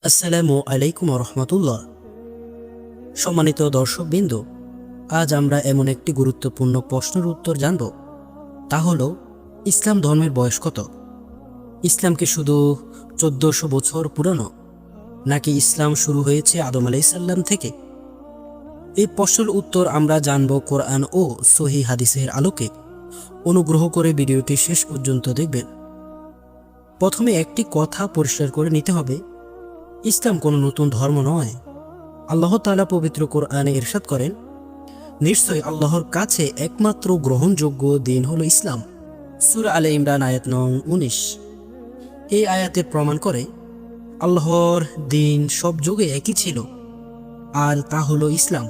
আসসালামু আলাইকুম রহমতুল্লাহ। সম্মানিত দর্শকবৃন্দ, আজ আমরা এমন একটি গুরুত্বপূর্ণ প্রশ্নের উত্তর জানব, তা হল ইসলাম ধর্মের বয়স কত? ইসলাম কি শুধু 1400 বছর পুরানো, নাকি ইসলাম শুরু হয়েছে আদম আলাইসাল্লাম থেকে? এই প্রশ্নের উত্তর আমরা জানব কোরআন ও সহিহ হাদিসের আলোকে। অনুগ্রহ করে ভিডিওটি শেষ পর্যন্ত দেখবেন। প্রথমে একটি কথা পরিষ্কার করে নিতে হবে, ইসলাম কোনো নতুন ধর্ম নয়। আল্লাহ তাআলা পবিত্র কোরআনে ইরশাদ করেন, নিশ্চয় আল্লাহর কাছে একমাত্র গ্রহণযোগ্য দিন হলো ইসলাম। সূরা আলে ইমরান আয়াত নং 19। এই আয়াতে প্রমাণ করে আল্লাহর দিন সব যুগে একই ছিল, আর তা হলো ইসলাম।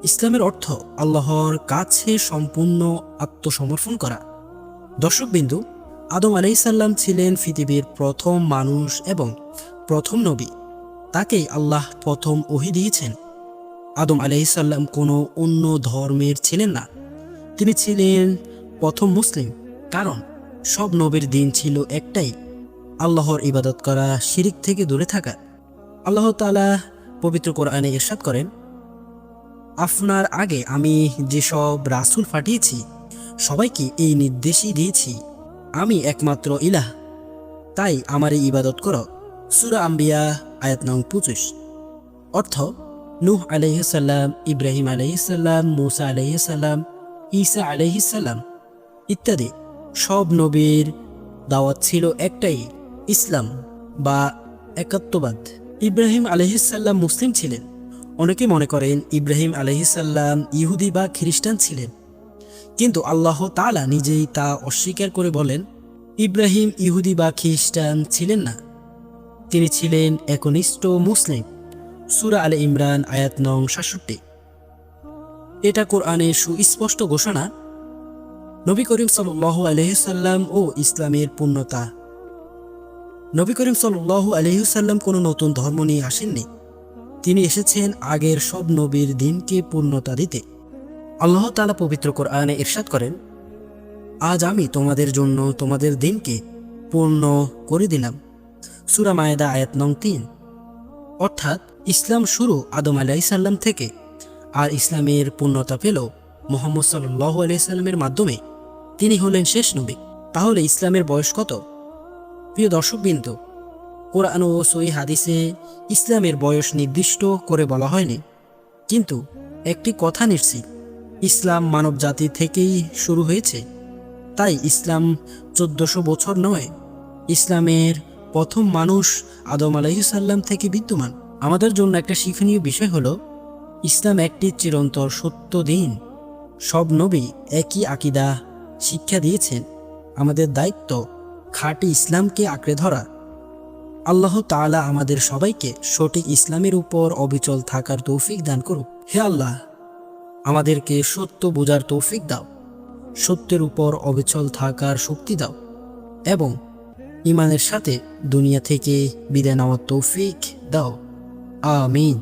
ইসলামের অর্থ আল্লাহর কাছে সম্পূর্ণ আত্মসমর্পণ করা। দর্শকবিন্দু, আদম আলাইসাল্লাম ছিলেন পৃথিবীর প্রথম মানুষ এবং প্রথম নবী। তাকেই আল্লাহ প্রথম ওহী দিয়েছেন। আদম আলাইসাল্লাম কোনো অন্য ধর্মের ছিলেন না, তিনি ছিলেন প্রথম মুসলিম। কারণ সব নবীর দিন ছিল একটাই, আল্লাহর ইবাদত করা, শিরিক থেকে দূরে থাকা। আল্লাহ তাআলা পবিত্র কোরআনে ইরশাদ করেন, আপনার আগে আমি যেসব রাসূল পাঠিয়েছি সবাইকে এই নির্দেশই দিয়েছি, আমি একমাত্র ইলাহ, তাই আমারই ইবাদত করো। সূরা আম্বিয়া আয়াত নং 25। অর্থ, নূহ আলাইহিস সালাম, ইব্রাহিম আলাইহিস সালাম, মূসা আলাইহিস সালাম, ঈসা আলাইহিস সালাম ইত্যাদি সব নবীর দাওয়াত ছিল একটাই, ইসলাম বা একাত্মবাদ। ইব্রাহিম আলাইহিস সালাম মুসলিম ছিলেন। অনেকে মনে করেন ইব্রাহিম আলাইহিস সালাম ইহুদি বা খ্রিস্টান ছিলেন, কিন্তু আল্লাহ তাআলা নিজেই তা অস্বীকার করে বলেন, ইব্রাহিম ইহুদি বা খ্রিস্টান ছিলেন না, তিনি ছিলেন একনিষ্ঠ মুসলিম। সূরা আলে ইমরান আয়াত নং 67। এটা কোরআনের সুস্পষ্ট ঘোষণা। নবী করিম সাল্লাল্লাহু আলাইহি সাল্লাম ও ইসলামের পূর্ণতা। নবী করিম সাল্লাল্লাহু আলাইহি সাল্লাম কোনো নতুন ধর্ম নিয়ে আসেননি, তিনি এসেছেন আগের সব নবীর দিনকে পূর্ণতা দিতে। আল্লাহ তাআলা পবিত্র কোরআনে ইরশাদ করেন, আজ আমি তোমাদের জন্য তোমাদের দিনকে পূর্ণ করে দিলাম। সূরা মায়েদা আয়াত নং 3। অর্থাৎ ইসলাম শুরু আদম আলাইসাল্লাম থেকে, আর ইসলামের পূর্ণতা পেল মুহাম্মদ সাল্লাল্লাহু আলাইহি সাল্লামের মাধ্যমে। তিনি হলেন শেষ নবী। তাহলে ইসলামের বয়স কত? প্রিয় দর্শকবৃন্দ, কোরআন ও সহিহ হাদিসে ইসলামের বয়স নির্দিষ্ট করে বলা হয়নি, কিন্তু একটি কথা নিশ্চিত, ইসলাম মানব জাতি থেকেই শুরু হয়েছে। তাই ইসলাম 1400 বছর নয়, ইসলামের প্রথম মানুষ আদম আলাইহিস সালাম থেকে বিদ্যমান। আমাদের জন্য একটা শিক্ষণীয় বিষয় হলো, ইসলাম একটি চিরন্তর সত্য দিন। সব নবী একই আকীদা শিক্ষা দিয়েছেন। আমাদের দায়িত্ব খাঁটি ইসলামকে আঁকড়ে ধরা। আল্লাহ তাআলা আমাদের সবাইকে সঠিক ইসলামের উপর অবিচল থাকার তৌফিক দান করুক। হে আল্লাহ, আমাদেরকে সত্য বোঝার তৌফিক দাও, সত্যের উপর অবিচল থাকার শক্তি দাও, এবং ঈমানের সাথে দুনিয়া থেকে বিদায় নেওয়ার তৌফিক দাও। আমিন।